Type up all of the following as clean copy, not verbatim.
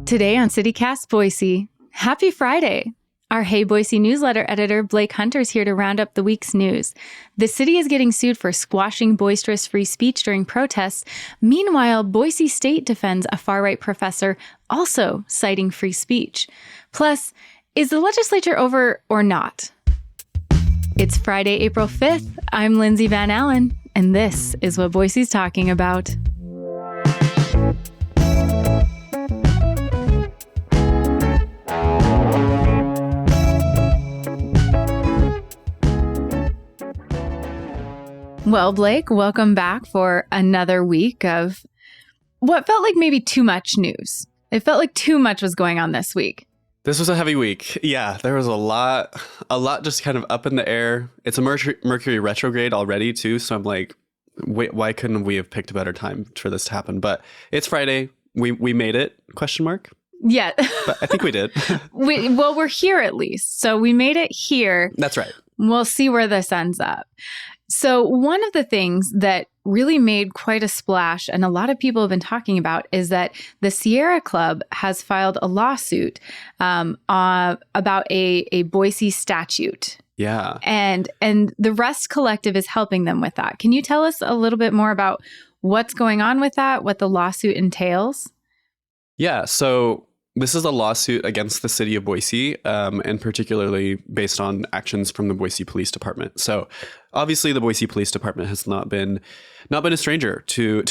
Today on CityCast Boise, happy Friday. Our Hey Boise newsletter editor Blake Hunter's here to round up the week's news. The city is getting sued for squashing boisterous free speech during protests. Meanwhile, Boise State defends a far-right professor also citing free speech. Plus, is the legislature over or not? It's Friday, April 5th. I'm Lindsay Van Allen, and this is what Boise's talking about. Well, Blake, welcome back for another week of what felt like maybe too much news. It felt like too much was going on this week. This was a heavy week. Yeah, there was a lot just kind of up in the air. It's a Mercury retrograde already, too. So I'm like, wait, why couldn't we have picked a better time for this to happen? But it's Friday. We made it, ? Yeah. But I think we did. We're here at least. So we made it here. That's right. We'll see where this ends up. So one of the things that really made quite a splash, and a lot of people have been talking about, is that the Sierra Club has filed a lawsuit about a Boise statute. Yeah. And the Rest Collective is helping them with that. Can you tell us a little bit more about what's going on with that, what the lawsuit entails? Yeah, so this is a lawsuit against the city of Boise, and particularly based on actions from the Boise Police Department. So obviously the Boise Police Department has not been a stranger to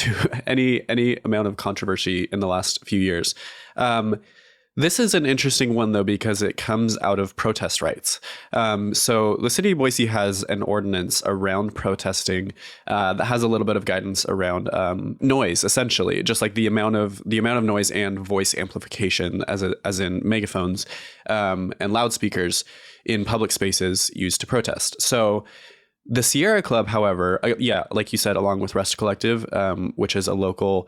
any amount of controversy in the last few years. This is an interesting one, though, because it comes out of protest rights. So the city of Boise has an ordinance around protesting that has a little bit of guidance around noise, essentially, just like the amount of noise and voice amplification, as in megaphones and loudspeakers in public spaces used to protest. So the Sierra Club, however, like you said, along with Rest Collective, which is a local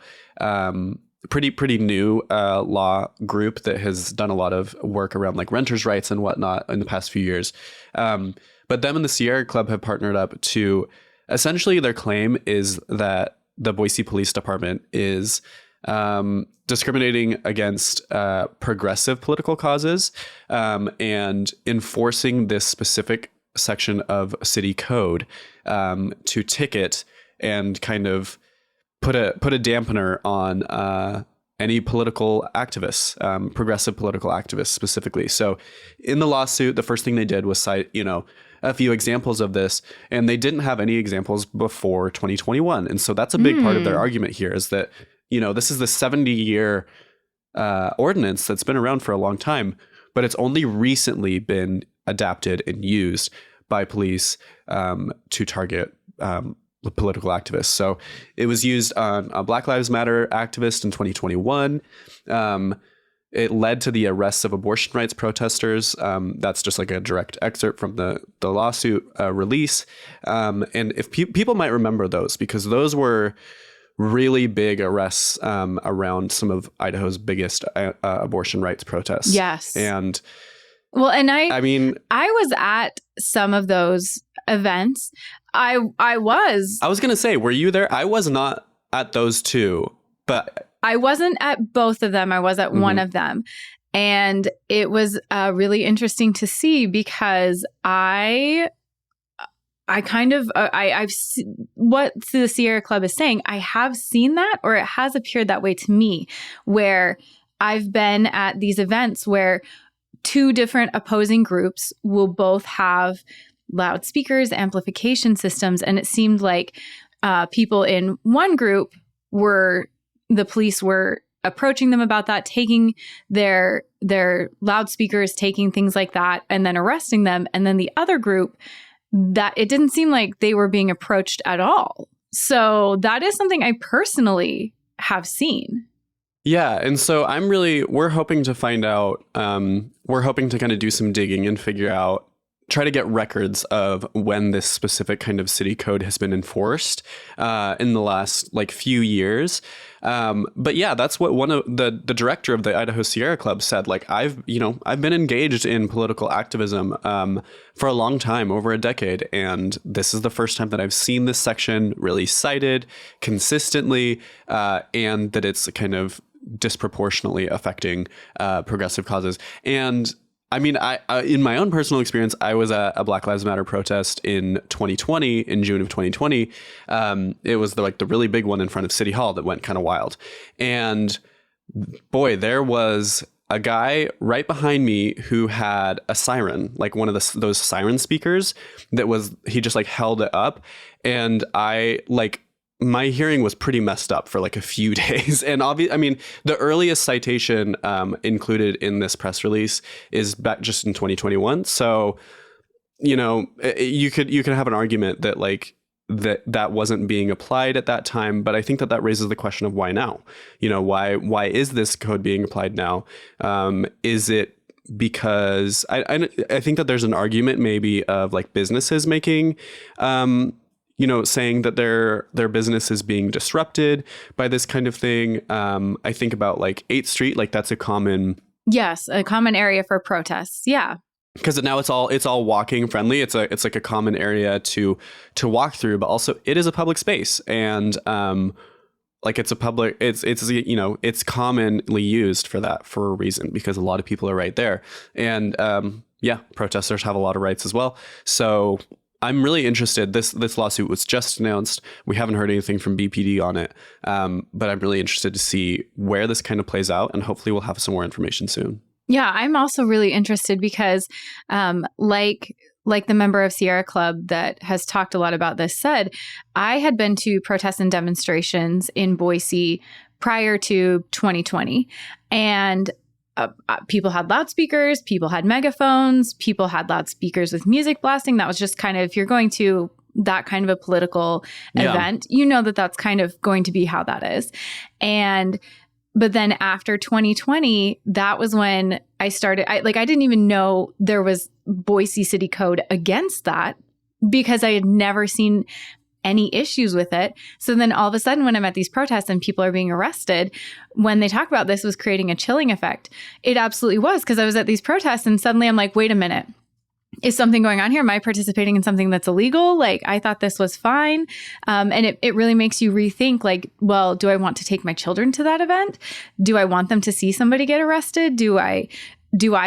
pretty new law group that has done a lot of work around like renters' rights and whatnot in the past few years. But them and the Sierra Club have partnered up to essentially their claim is that the Boise Police Department is discriminating against progressive political causes and enforcing this specific section of city code to ticket and kind of put a dampener on any political activists, progressive political activists specifically. So in the lawsuit, the first thing they did was cite, a few examples of this, and they didn't have any examples before 2021. And so that's a big part of their argument here is that, this is the 70-year ordinance that's been around for a long time, but it's only recently been adapted and used by police to target political activists. So it was used on a Black Lives Matter activist in 2021. It led to the arrests of abortion rights protesters. That's just like a direct excerpt from the lawsuit release. And if people might remember those, because those were really big arrests around some of Idaho's biggest abortion rights protests. Yes. And I mean, I was at some of those events. I was going to say, were you there? I was not at those two, but I wasn't at both of them. I was at one of them. And it was really interesting to see because I've what the Sierra Club is saying, I have seen that, or it has appeared that way to me, where I've been at these events where two different opposing groups will both have loudspeakers, amplification systems, and it seemed like people in one group the police were approaching them about that, taking their loudspeakers, taking things like that, and then arresting them. And then the other group, that it didn't seem like they were being approached at all. So that is something I personally have seen. Yeah. And so we're hoping to find out, we're hoping to kind of do some digging and try to get records of when this specific kind of city code has been enforced in the last few years. But yeah, that's what one of the director of the Idaho Sierra Club said. Like, I've been engaged in political activism for a long time, over a decade, and this is the first time that I've seen this section really cited consistently, and that it's kind of disproportionately affecting progressive causes. And I mean, I in my own personal experience, I was at a Black Lives Matter protest in 2020, in June of 2020. It was the really big one in front of City Hall that went kind of wild. And boy, there was a guy right behind me who had a siren, like one of those siren speakers he just like held it up. And my hearing was pretty messed up for like a few days. And I mean, the earliest citation included in this press release is back just in 2021. So, you could have an argument that like that wasn't being applied at that time. But I think that raises the question of why now? Why is this code being applied now? Is it because I think that there's an argument maybe of like businesses making saying that their business is being disrupted by this kind of thing. I think about like 8th Street, like that's a common area for protests. Yeah. Because now it's all walking friendly. It's like a common area to walk through, but also it is a public space, and it's commonly used for that for a reason, because a lot of people are right there, and protesters have a lot of rights as well. So I'm really interested. This lawsuit was just announced. We haven't heard anything from BPD on it, but I'm really interested to see where this kind of plays out, and hopefully we'll have some more information soon. Yeah, I'm also really interested because, like the member of Sierra Club that has talked a lot about this said, I had been to protests and demonstrations in Boise prior to 2020, and people had loudspeakers, people had megaphones, people had loudspeakers with music blasting. That was just kind of, if you're going to that kind of a political event, that's kind of going to be how that is. But then after 2020, that was when I started, I didn't even know there was Boise City Code against that, because I had never seen any issues with it. So then all of a sudden, when I'm at these protests and people are being arrested, when they talk about this was creating a chilling effect, it absolutely was, because I was at these protests and suddenly I'm like, wait a minute. Is something going on here? Am I participating in something that's illegal? Like, I thought this was fine. And it really makes you rethink, like, well, do I want to take my children to that event? Do I want them to see somebody get arrested? Do I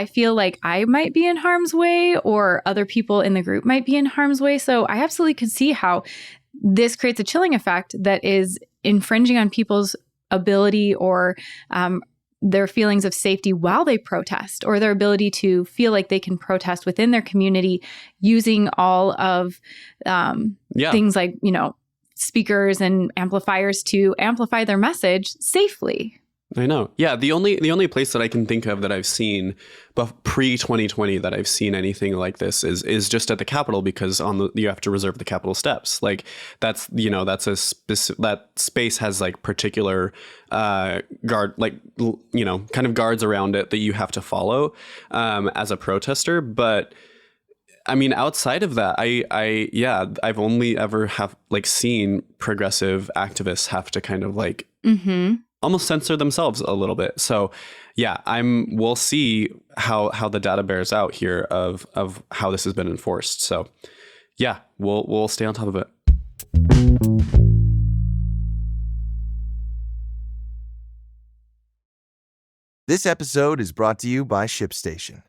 feel like I might be in harm's way, or other people in the group might be in harm's way? So I absolutely could see how this creates a chilling effect that is infringing on people's ability or their feelings of safety while they protest, or their ability to feel like they can protest within their community using all of things like, speakers and amplifiers to amplify their message safely. I know. Yeah. The only place that I can think of that I've seen, but pre-2020, that I've seen anything like this is just at the Capitol, because you have to reserve the Capitol steps. Like that's that space has like particular guard, like, kind of guards around it that you have to follow as a protester. But I mean, outside of that, I've only ever seen progressive activists have to kind of like almost censor themselves a little bit. So yeah, we'll see how the data bears out here of how this has been enforced. So yeah, we'll stay on top of it. This episode is brought to you by ShipStation.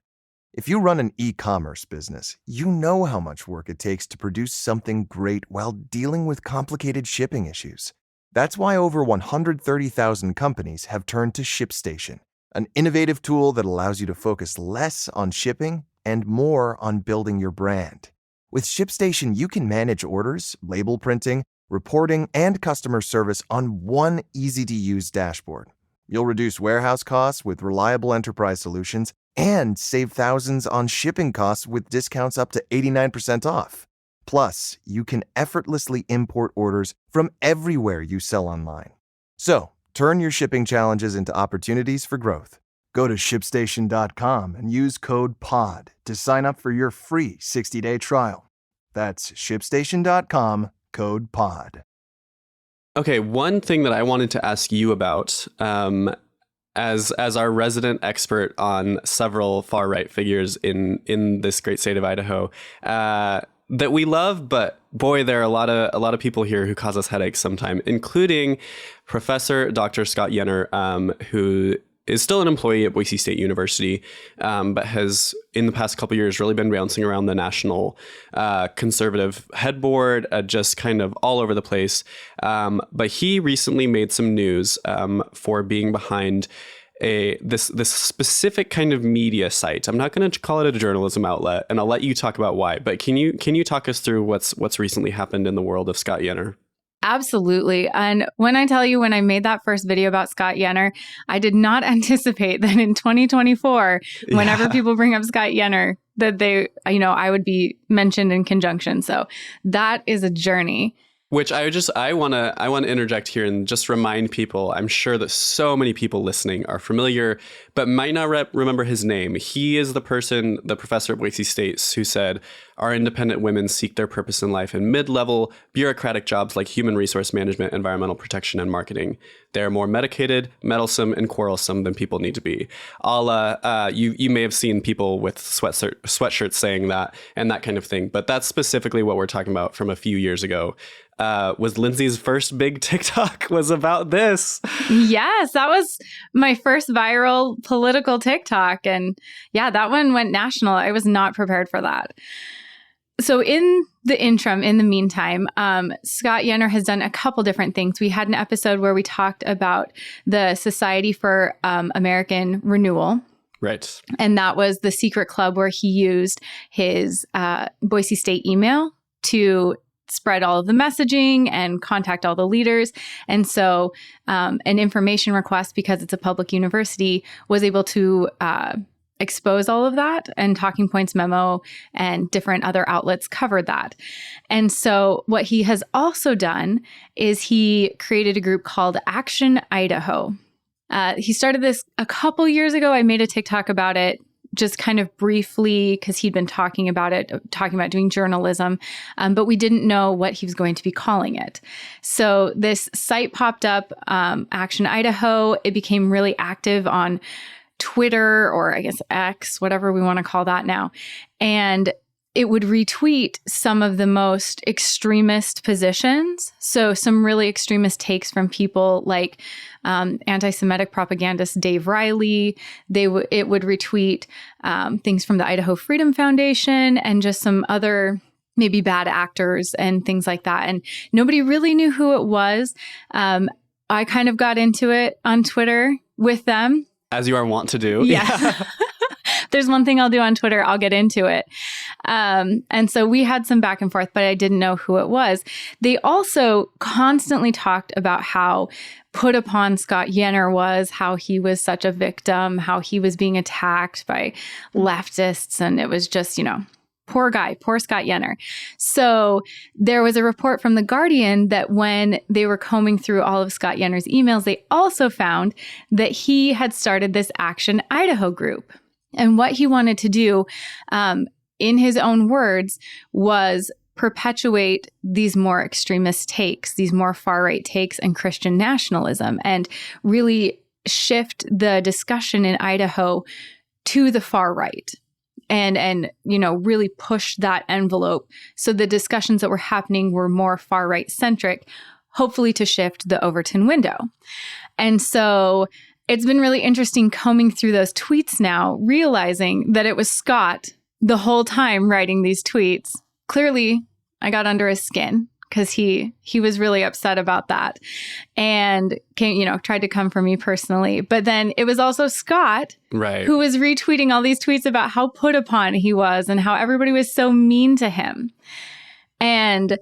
If you run an e-commerce business, you know how much work it takes to produce something great while dealing with complicated shipping issues. That's why over 130,000 companies have turned to ShipStation, an innovative tool that allows you to focus less on shipping and more on building your brand. With ShipStation, you can manage orders, label printing, reporting, and customer service on one easy-to-use dashboard. You'll reduce warehouse costs with reliable enterprise solutions and save thousands on shipping costs with discounts up to 89% off. Plus, you can effortlessly import orders from everywhere you sell online. So, turn your shipping challenges into opportunities for growth. Go to ShipStation.com and use code POD to sign up for your free 60-day trial. That's ShipStation.com, code POD. Okay, one thing that I wanted to ask you about, as our resident expert on several far-right figures in this great state of Idaho, that we love, but boy, there are a lot of people here who cause us headaches sometime, including Professor Dr. Scott Yenor, who is still an employee at Boise State University, but has in the past couple of years really been bouncing around the national conservative headboard, just kind of all over the place. But he recently made some news for being behind this specific kind of media site. I'm not going to call it a journalism outlet, and I'll let you talk about why. But can you talk us through what's recently happened in the world of Scott Yenor? Absolutely. And when I tell you, when I made that first video about Scott Yenor, I did not anticipate that in 2024, whenever people bring up Scott Yenor, that I would be mentioned in conjunction. So that is a journey. Which I want to interject here and just remind people, I'm sure that so many people listening are familiar, but might not remember his name. He is the professor at Boise State who said, our independent women seek their purpose in life in mid-level bureaucratic jobs like human resource management, environmental protection, and marketing. They are more medicated, meddlesome, and quarrelsome than people need to be. You may have seen people with sweatshirts saying that and that kind of thing, but that's specifically what we're talking about from a few years ago. Was Lindsay's first big TikTok was about this. Yes, that was my first viral political TikTok. And yeah, that one went national. I was not prepared for that. So in the interim, in the meantime, Scott Yenor has done a couple different things. We had an episode where we talked about the Society for American Renewal. Right. And that was the secret club where he used his Boise State email to spread all of the messaging and contact all the leaders. And so an information request, because it's a public university, was able to expose all of that, and Talking Points memo and different other outlets covered that. And so what he has also done is he created a group called Action Idaho. He started this a couple years ago. I made a TikTok about it, just kind of briefly, because he'd been talking about doing journalism, but we didn't know what he was going to be calling it. So this site popped up, Action Idaho. It became really active on Twitter, or I guess X, whatever we want to call that now. And it would retweet some of the most extremist positions. So some really extremist takes from people like anti-Semitic propagandist Dave Riley. It would retweet things from the Idaho Freedom Foundation and just some other maybe bad actors and things like that. And nobody really knew who it was. I kind of got into it on Twitter with them. As you are wont to do. Yeah. There's one thing I'll do on Twitter, I'll get into it. And so we had some back and forth, but I didn't know who it was. They also constantly talked about how put upon Scott Yenor was, how he was such a victim, how he was being attacked by leftists. And it was just, poor guy, poor Scott Yenor. So there was a report from The Guardian that when they were combing through all of Scott Yenor's emails, they also found that he had started this Action Idaho group. And what he wanted to do, in his own words, was perpetuate these more extremist takes, these more far-right takes and Christian nationalism, and really shift the discussion in Idaho to the far right. And really push that envelope. So the discussions that were happening were more far right centric, hopefully to shift the Overton window. And so it's been really interesting combing through those tweets now, realizing that it was Scott the whole time writing these tweets. Clearly, I got under his skin because he was really upset about that and tried to come for me personally. But then it was also Scott, right, who was retweeting all these tweets about how put upon he was and how everybody was so mean to him. And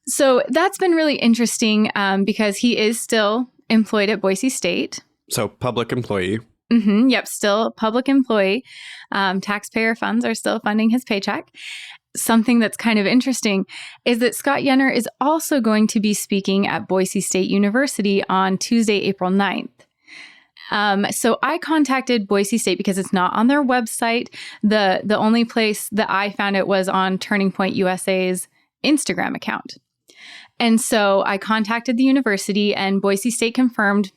so that's been really interesting because he is still employed at Boise State. So public employee. Mm-hmm, yep, still a public employee. Taxpayer funds are still funding his paycheck. Something that's kind of interesting is that Scott Yenor is also going to be speaking at Boise State University on Tuesday, April 9th. So I contacted Boise State because it's not on their website. The only place that I found it was on Turning Point USA's Instagram account. And so I contacted the university, and Boise State confirmed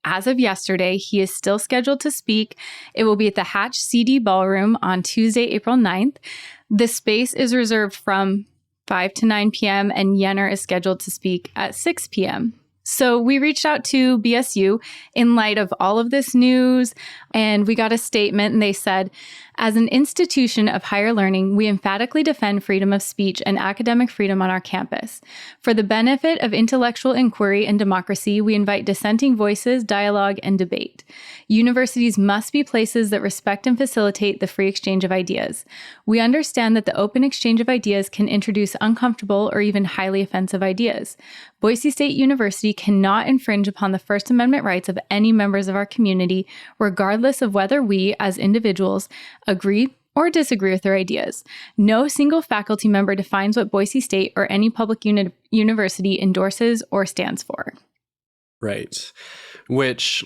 as of yesterday, he is still scheduled to speak. It will be at the Hatch CD Ballroom on Tuesday, April 9th. The space is reserved from 5 to 9 p.m., and Yenor is scheduled to speak at 6 p.m. So we reached out to BSU in light of all of this news, and we got a statement, and they said, as an institution of higher learning, we emphatically defend freedom of speech and academic freedom on our campus. For the benefit of intellectual inquiry and democracy, we invite dissenting voices, dialogue, and debate. Universities must be places that respect and facilitate the free exchange of ideas. We understand that the open exchange of ideas can introduce uncomfortable or even highly offensive ideas. Boise State University cannot infringe upon the First Amendment rights of any members of our community, regardless of whether we, as individuals, agree or disagree with their ideas. No single faculty member defines what Boise State or any public university endorses or stands for. Right. Which,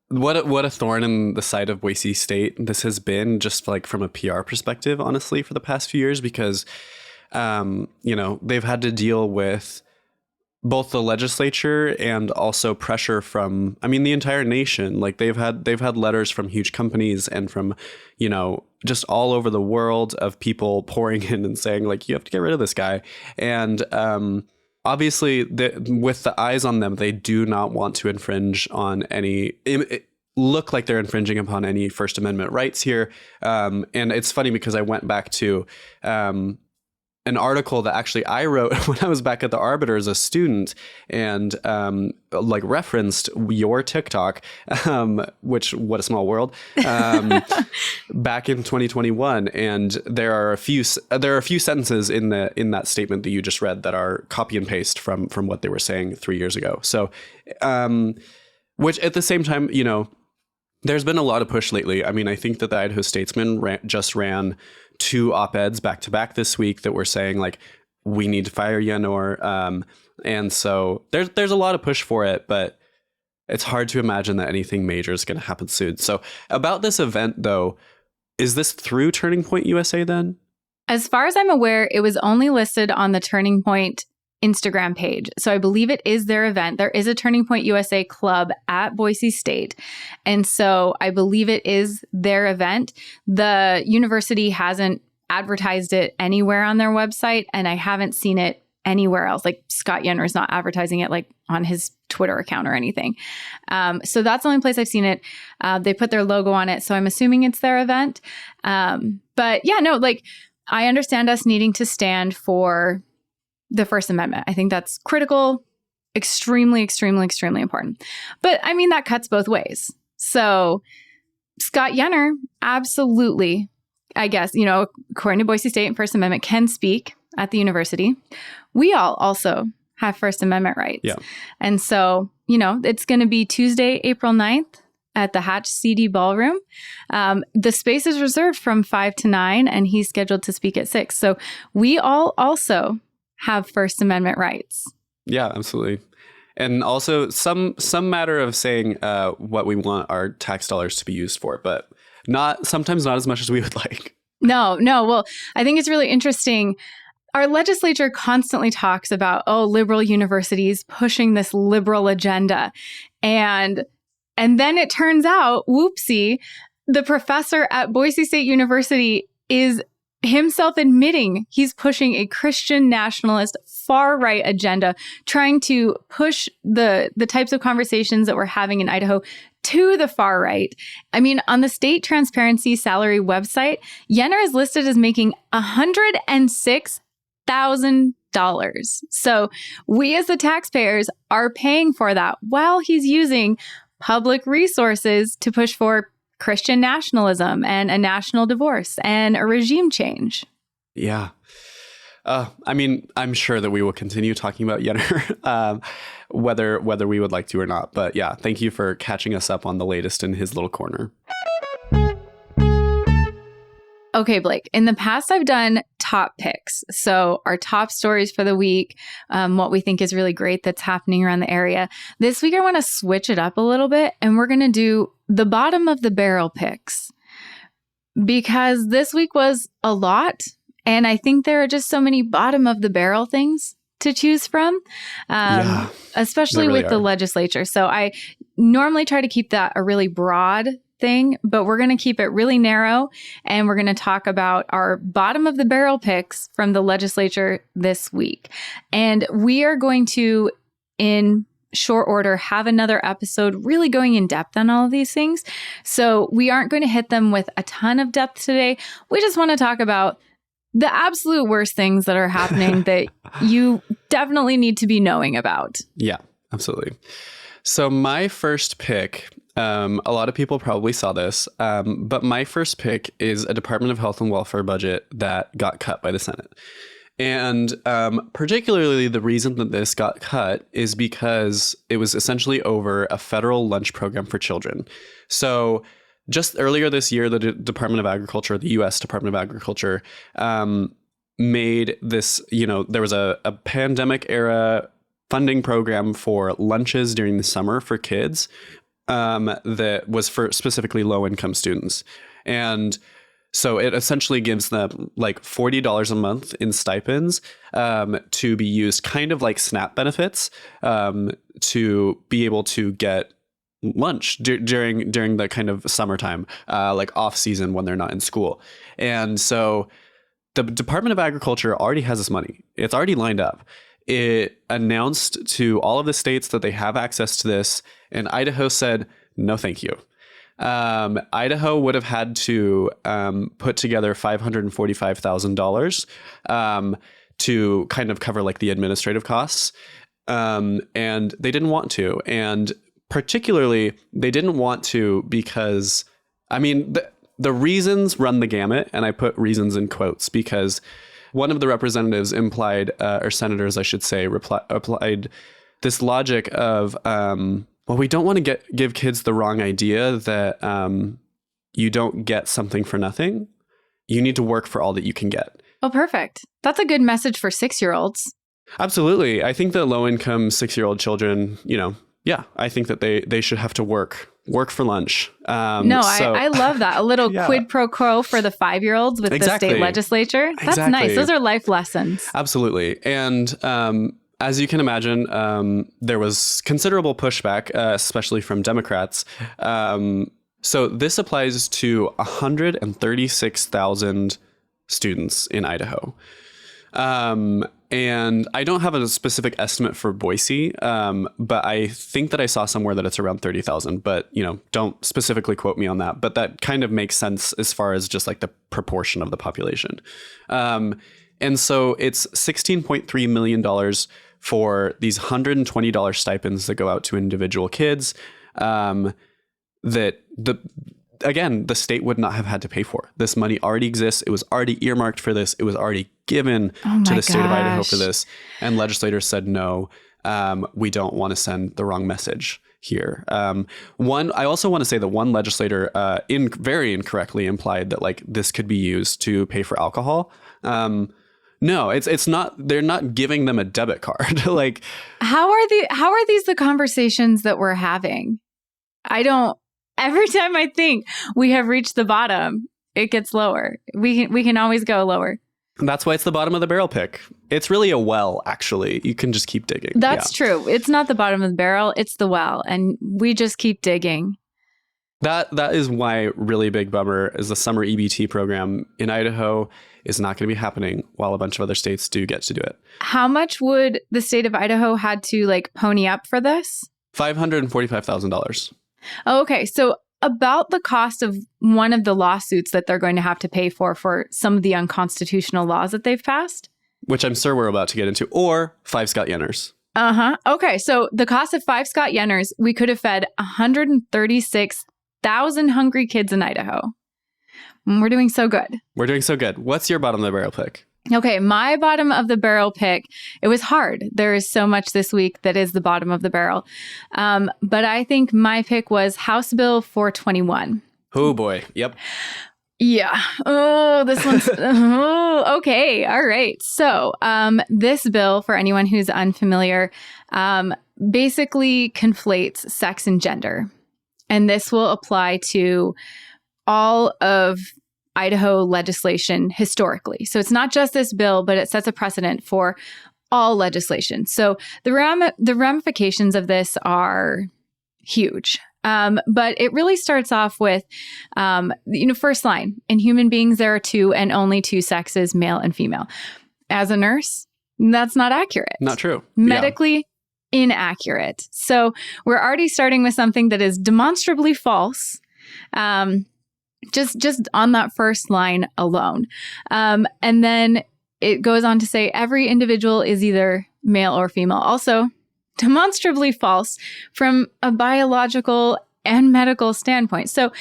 what a thorn in the side of Boise State this has been, just like from a PR perspective, honestly, for the past few years, because, they've had to deal with both the legislature and also pressure from, the entire nation. Like they've had letters from huge companies and from, just all over the world of people pouring in and saying like, you have to get rid of this guy. And obviously with the eyes on them, they do not want to infringe on look like they're infringing upon any First Amendment rights here. And it's funny because I went back to an article that actually I wrote when I was back at the Arbiter as a student, and referenced your TikTok, which, what a small world, back in 2021. And there are a few sentences in that statement that you just read that are copy and paste from what they were saying 3 years ago. So, which at the same time, there's been a lot of push lately. I think that the Idaho Statesman just ran 2 op-eds back to back this week that were saying like, we need to fire Yenor. And so there's a lot of push for it, but it's hard to imagine that anything major is going to happen soon. So about this event though, is this through Turning Point USA then? As far as I'm aware, it was only listed on the Turning Point Instagram page. So I believe it is their event. There is a Turning Point USA club at Boise State. And so I believe it is their event. The university hasn't advertised it anywhere on their website, and I haven't seen it anywhere else. Like Scott Yenor is not advertising it like on his Twitter account or anything. So that's the only place I've seen it. They put their logo on it. So I'm assuming it's their event. But yeah, no, like I understand us needing to stand for the First Amendment. I think that's critical, extremely, extremely, extremely important. But that cuts both ways. So Scott Yenor, absolutely, I guess, according to Boise State and First Amendment, can speak at the university. We all also have First Amendment rights. Yeah. And so, it's going to be Tuesday, April 9th at the Hatch CD Ballroom. The space is reserved from 5 to 9, and he's scheduled to speak at 6. So we all also have First Amendment rights. Yeah, absolutely. And also some matter of saying what we want our tax dollars to be used for, but sometimes not as much as we would like. No. Well, I think it's really interesting. Our legislature constantly talks about, liberal universities pushing this liberal agenda. And then it turns out, whoopsie, the professor at Boise State University is himself admitting he's pushing a Christian nationalist far-right agenda, trying to push the types of conversations that we're having in Idaho to the far right. On the state transparency salary website, Yenor is listed as making $106,000. So we as the taxpayers are paying for that while he's using public resources to push for Christian nationalism and a national divorce and a regime change. Yeah. I'm sure that we will continue talking about Yenor, whether we would like to or not. But yeah, thank you for catching us up on the latest in his little corner. Okay, Blake, in the past, I've done top picks. So our top stories for the week, what we think is really great that's happening around the area. This week, I want to switch it up a little bit, and we're going to do the bottom of the barrel picks, because this week was a lot. And I think there are just so many bottom of the barrel things to choose from, especially with the legislature. So I normally try to keep that a really broad thing, but we're going to keep it really narrow. And we're going to talk about our bottom of the barrel picks from the legislature this week. And we are going to, in short order, have another episode really going in depth on all of these things. So we aren't going to hit them with a ton of depth today. We just want to talk about the absolute worst things that are happening that you definitely need to be knowing about. Yeah, absolutely. So my first pick, a lot of people probably saw this, but my first pick is a Department of Health and Welfare budget that got cut by the Senate. And particularly the reason that this got cut is because it was essentially over a federal lunch program for children. So just earlier this year, the Department of Agriculture, the U.S. Department of Agriculture, made this, there was a pandemic era funding program for lunches during the summer for kids that was for specifically low income students. And so it essentially gives them like $40 a month in stipends to be used kind of like SNAP benefits to be able to get lunch during the kind of summertime, like off season when they're not in school. And so the Department of Agriculture already has this money. It's already lined up. It announced to all of the states that they have access to this, and Idaho said, no, thank you. Idaho would have had to put together $545,000 to kind of cover like the administrative costs. And they didn't want to. And particularly, they didn't want to because, the reasons run the gamut, and I put reasons in quotes because one of the representatives implied, or senators, I should say, applied this logic of, we don't want to give kids the wrong idea that you don't get something for nothing. You need to work for all that you can get. Oh, perfect. That's a good message for 6-year-olds. Absolutely. I think that low-income 6-year-old children, I think that they should have to work for lunch. I love that. A little quid pro quo for the 5-year-olds with the state legislature. That's nice. Those are life lessons. Absolutely. And as you can imagine, there was considerable pushback, especially from Democrats. So this applies to 136,000 students in Idaho. And I don't have a specific estimate for Boise, but I think that I saw somewhere that it's around 30,000. But, don't specifically quote me on that. But that kind of makes sense as far as just like the proportion of the population. And so it's $16.3 million for these $120 stipends that go out to individual kids that the state would not have had to pay for. This money already exists. It was already earmarked for this. It was already given to the state of Idaho for this. And legislators said, no, we don't want to send the wrong message here. I also want to say that one legislator very incorrectly implied that like this could be used to pay for alcohol. No, it's not. They're not giving them a debit card. Like, how are these the conversations that we're having? Every time I think we have reached the bottom, it gets lower. We can always go lower. That's why it's the bottom of the barrel pick. It's really a well, actually. You can just keep digging. That's true. It's not the bottom of the barrel. It's the well. And we just keep digging. That is why really big bummer is the summer EBT program in Idaho is not going to be happening while a bunch of other states do get to do it. How much would the state of Idaho had to like pony up for this? $545,000. Oh, okay. So about the cost of one of the lawsuits that they're going to have to pay for some of the unconstitutional laws that they've passed. Which I'm sure we're about to get into, or 5 Scott Yenors. Okay. So the cost of 5 Scott Yenors, we could have fed 136,000 hungry kids in Idaho. We're doing so good. What's your bottom of the barrel pick? Okay, my bottom of the barrel pick, it was hard. There is so much this week that is the bottom of the barrel. But I think my pick was House Bill 421. Oh, boy. Yep. Yeah. Oh, this one's... okay. All right. So this bill, for anyone who's unfamiliar, basically conflates sex and gender. And this will apply to all of Idaho legislation historically. So it's not just this bill, but it sets a precedent for all legislation. So the ramifications of this are huge. But it really starts off with, first line, in human beings, there are two and only two sexes, male and female. As a nurse, that's not accurate. Not true. Medically inaccurate. So we're already starting with something that is demonstrably false. Just on that first line alone. And then it goes on to say every individual is either male or female. Also, demonstrably false from a biological and medical standpoint. So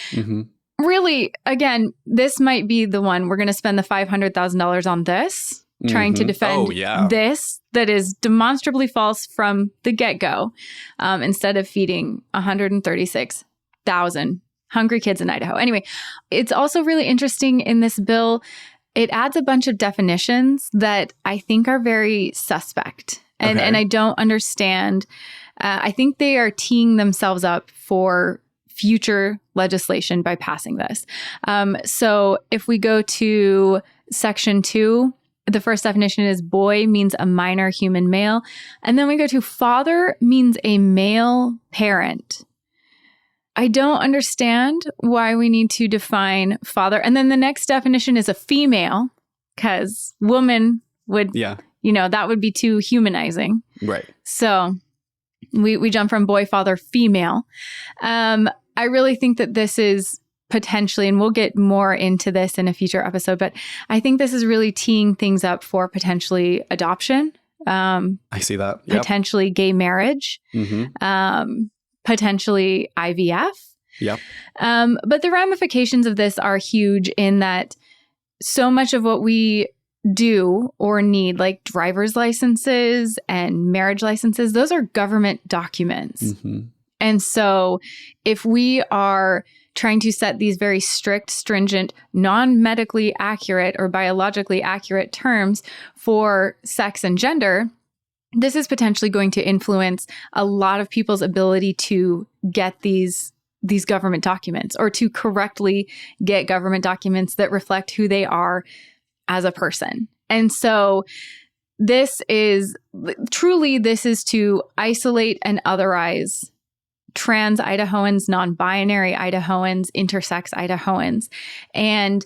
really, again, this might be the one we're going to spend the $500,000 on this, trying to defend this that is demonstrably false from the get-go, instead of feeding 136,000 hungry kids in Idaho. Anyway, it's also really interesting in this bill. It adds a bunch of definitions that I think are very suspect. And I don't understand. I think they are teeing themselves up for future legislation by passing this. So if we go to Section 2, the first definition is boy means a minor human male. And then we go to father means a male parent. I don't understand why we need to define father. And then the next definition is a female, because woman would, that would be too humanizing. Right. So we jump from boy, father, female. I really think that this is potentially, and we'll get more into this in a future episode, but I think this is really teeing things up for potentially adoption. I see that. Yep. Potentially gay marriage. Potentially IVF. Yep. But the ramifications of this are huge in that so much of what we do or need, like driver's licenses and marriage licenses, those are government documents. And so if we are trying to set these very strict, stringent, non-medically accurate or biologically accurate terms for sex and gender, this is potentially going to influence a lot of people's ability to get these government documents, or to correctly get government documents that reflect who they are as a person. And so this is to isolate and otherize trans Idahoans, non-binary Idahoans, intersex Idahoans. And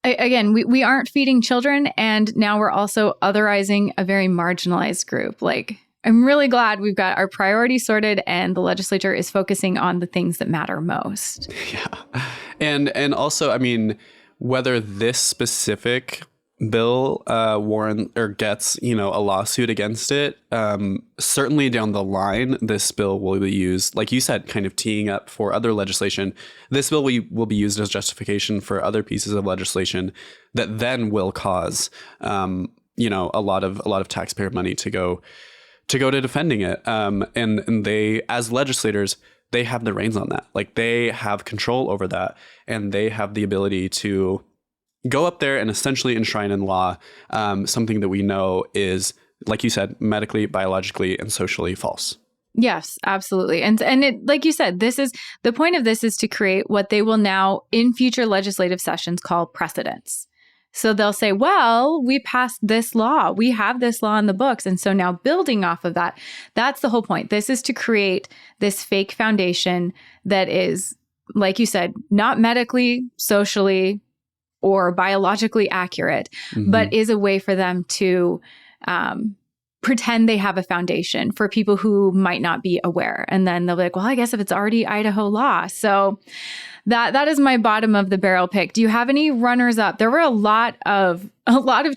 again, we aren't feeding children, and now we're also otherizing a very marginalized group. Like, I'm really glad we've got our priorities sorted and the legislature is focusing on the things that matter most. Yeah. And also, I mean, whether this specific bill warrant or gets, a lawsuit against it, certainly down the line, this bill will be used, like you said, kind of teeing up for other legislation. This bill will be used as justification for other pieces of legislation that then will cause, a lot of taxpayer money to go to defending it. And they, as legislators, they have the reins on that. Like, they have control over that, and they have the ability to go up there and essentially enshrine in law something that we know is, like you said, medically, biologically, and socially false. Yes, absolutely. And it, like you said, this is the point of this, is to create what they will now in future legislative sessions call precedents. So they'll say, well, we passed this law. We have this law in the books. And so now building off of that, that's the whole point. This is to create this fake foundation that is, like you said, not medically, socially, or biologically accurate, but is a way for them to pretend they have a foundation for people who might not be aware. And then they'll be like, well, I guess if it's already Idaho law. So that is my bottom of the barrel pick. Do you have any runners up? There were a lot of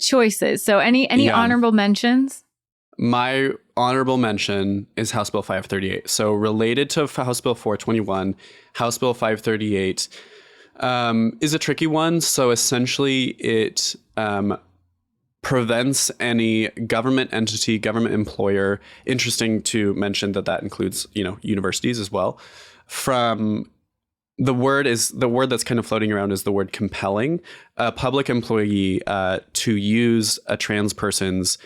choices. So any honorable mentions? My honorable mention is House Bill 538. So related to House Bill 421, House Bill 538 is a tricky one. So essentially it prevents any government entity, government employer, interesting to mention that includes, universities as well, from the word that's kind of floating around is the word compelling a public employee to use a trans person's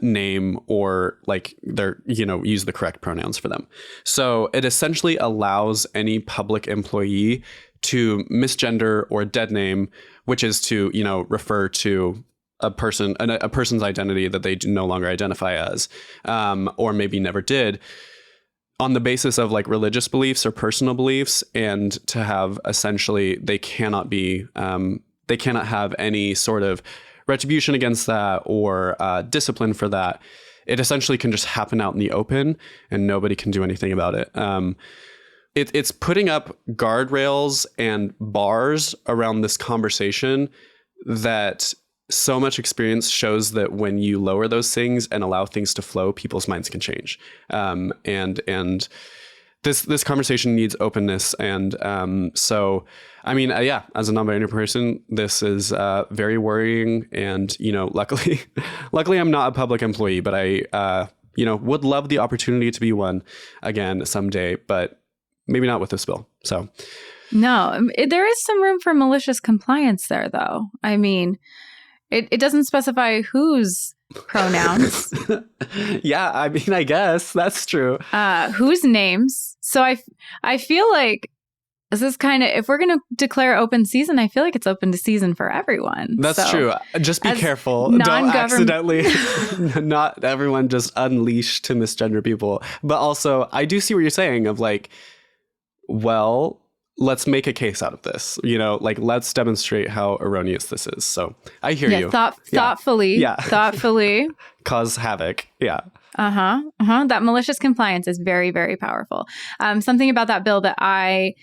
name, or like use the correct pronouns for them. So it essentially allows any public employee to misgender or dead name, which is to, refer to a person's identity that they no longer identify as, or maybe never did. on the basis of like religious beliefs or personal beliefs, and to have essentially they cannot have any sort of retribution against that or discipline for that. It essentially can just happen out in the open and nobody can do anything about it. It's putting up guardrails and bars around this conversation that so much experience shows that when you lower those things and allow things to flow, people's minds can change. And this conversation needs openness. And so, I mean, as a non-binary person, this is very worrying. And, luckily I'm not a public employee, but I, would love the opportunity to be one again someday, but maybe not with this bill. So. No, there is some room for malicious compliance there, though. I mean, it doesn't specify whose pronouns. Yeah, I mean, I guess that's true. Whose names. So I feel like this is kind of, if we're going to declare open season, I feel like it's open to season for everyone. That's true. Just be careful. Don't accidentally, not everyone just unleash to misgender people. But also, I do see what you're saying of like, well, let's make a case out of this, let's demonstrate how erroneous this is. So I hear you. Thoughtfully. Yeah. Thoughtfully. Cause havoc. Yeah. That malicious compliance is very, very powerful. Something about that bill that I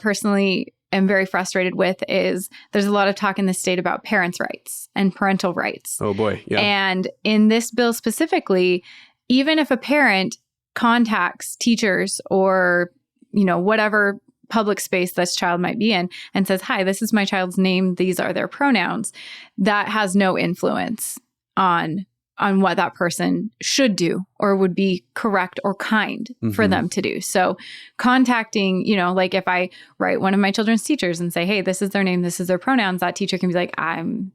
personally am very frustrated with is there's a lot of talk in the state about parents' rights and parental rights. Oh boy. Yeah. And in this bill specifically, even if a parent contacts teachers or, whatever public space this child might be in and says, hi, this is my child's name, these are their pronouns, that has no influence on what that person should do or would be correct or kind for them to do. So contacting, like if I write one of my children's teachers and say, hey, this is their name, this is their pronouns, that teacher can be like, I'm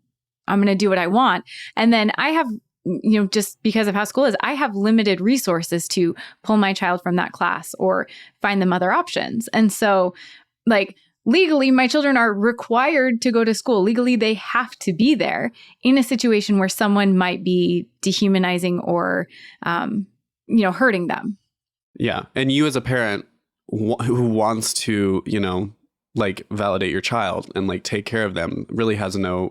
going to do what I want. And then I have, just because of how school is, I have limited resources to pull my child from that class or find them other options. And so like legally, my children are required to go to school. Legally, they have to be there in a situation where someone might be dehumanizing or, hurting them. Yeah. And you as a parent who wants to, validate your child and take care of them really has no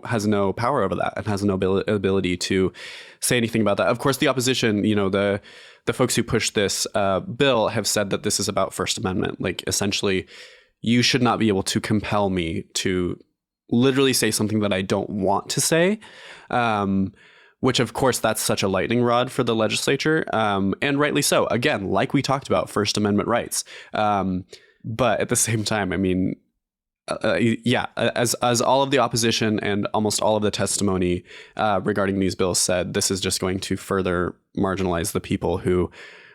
power over that and has no ability to say anything about that. Of course, the opposition, the folks who push this bill have said that this is about First Amendment. Essentially, you should not be able to compel me to literally say something that I don't want to say, which, of course, that's such a lightning rod for the legislature, and rightly so. Again, like we talked about, First Amendment rights. But at the same time, I mean, as all of the opposition and almost all of the testimony regarding these bills said, this is just going to further marginalize the people who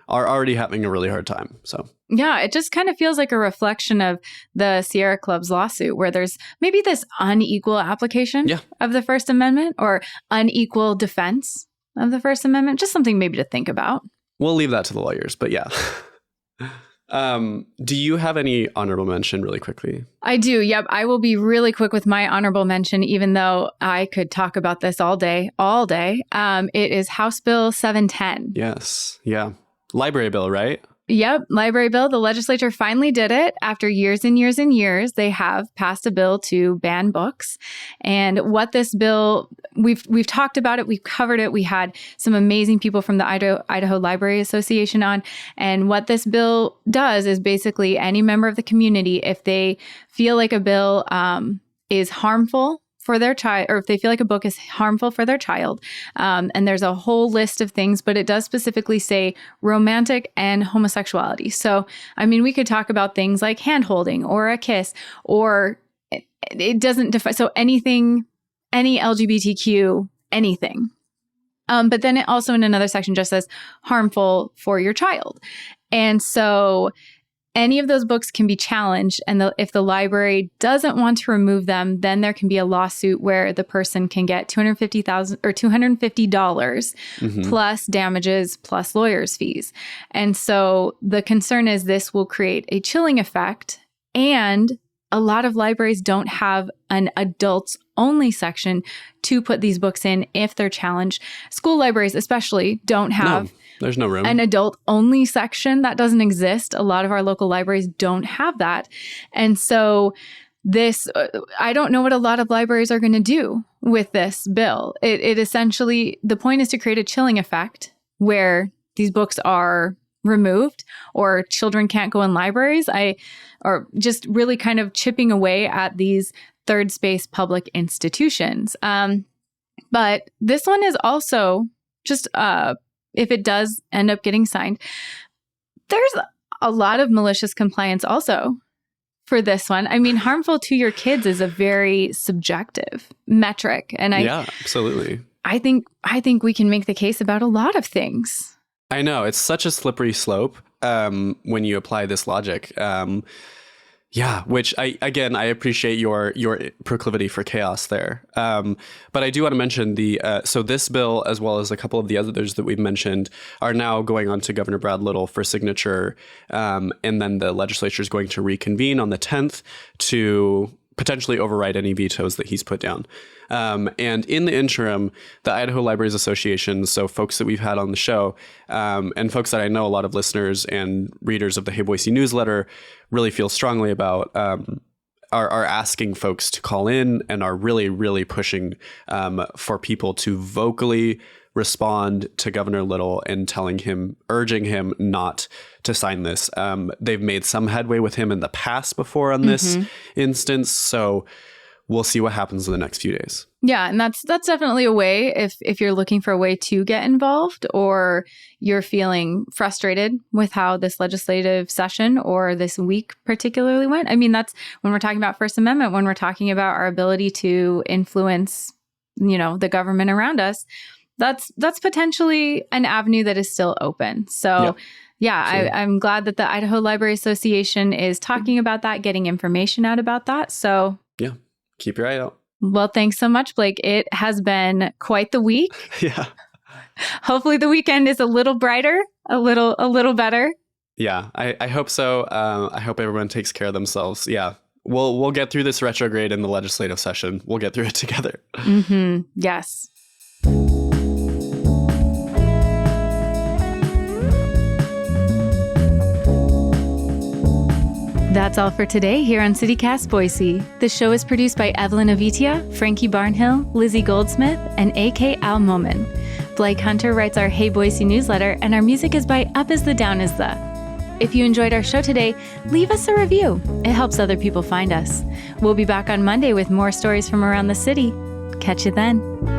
are already having a really hard time. So yeah, it just kind of feels like a reflection of the Sierra Club's lawsuit, where there's maybe this unequal application of the First Amendment or unequal defense of the First Amendment. Just something maybe to think about. We'll leave that to the lawyers, but yeah. Do you have any honorable mention really quickly? I do. Yep. I will be really quick with my honorable mention, even though I could talk about this all day. It is House Bill 710. Yes. Yeah. Library bill, right? Yep. Library bill. The legislature finally did it. After years and years and years, they have passed a bill to ban books. And what this bill, we've talked about it. We've covered it. We had some amazing people from the Idaho Library Association on. And what this bill does is basically any member of the community, if they feel like a bill is harmful for their child, or if they feel like a book is harmful for their child. And there's a whole list of things, but it does specifically say romantic and homosexuality. So, I mean, we could talk about things like hand holding or a kiss, or it doesn't define, so anything, any LGBTQ, anything. But then it also in another section just says harmful for your child. And so any of those books can be challenged, and if the library doesn't want to remove them, then there can be a lawsuit where the person can get $250,000 or $250 plus damages plus lawyers' fees. And so the concern is this will create a chilling effect, and a lot of libraries don't have an adults only section to put these books in if they're challenged. School libraries especially don't have there's no room. An adult only section. That doesn't exist. A lot of our local libraries don't have that. And so I don't know what a lot of libraries are going to do with this bill. It essentially, the point is to create a chilling effect where these books are removed or children can't go in libraries, or just really kind of chipping away at these third space public institutions. But this one is also just, if it does end up getting signed, there's a lot of malicious compliance also for this one. I mean, harmful to your kids is a very subjective metric. And yeah, absolutely. I think we can make the case about a lot of things. I know, it's such a slippery slope when you apply this logic. Yeah, which I appreciate your proclivity for chaos there. But I do want to mention so this bill, as well as a couple of the others that we've mentioned, are now going on to Governor Brad Little for signature. And then the legislature is going to reconvene on the 10th to potentially override any vetoes that he's put down. And in the interim, the Idaho Libraries Association, so folks that we've had on the show, and folks that I know a lot of listeners and readers of the Hey Boise newsletter really feel strongly about, are asking folks to call in and are really, really pushing for people to vocally respond to Governor Little and urging him not to sign this. They've made some headway with him in the past before on this instance, so we'll see what happens in the next few days. Yeah, and that's definitely a way if you're looking for a way to get involved, or you're feeling frustrated with how this legislative session or this week particularly went. I mean, that's when we're talking about First Amendment, when we're talking about our ability to influence, the government around us. That's potentially an avenue that is still open. So I'm glad that the Idaho Library Association is talking about that, getting information out about that. So yeah, keep your eye out. Well, thanks so much, Blake. It has been quite the week. Yeah. Hopefully the weekend is a little brighter, a little better. Yeah, I hope so. I hope everyone takes care of themselves. Yeah. We'll get through this retrograde in the legislative session. We'll get through it together. Yes. That's all for today here on CityCast Boise. The show is produced by Evelyn Avitia, Frankie Barnhill, Lizzie Goldsmith, and A.K. Al Momin. Blake Hunter writes our Hey Boise newsletter, and our music is by Up Is The Down Is The. If you enjoyed our show today, leave us a review. It helps other people find us. We'll be back on Monday with more stories from around the city. Catch you then.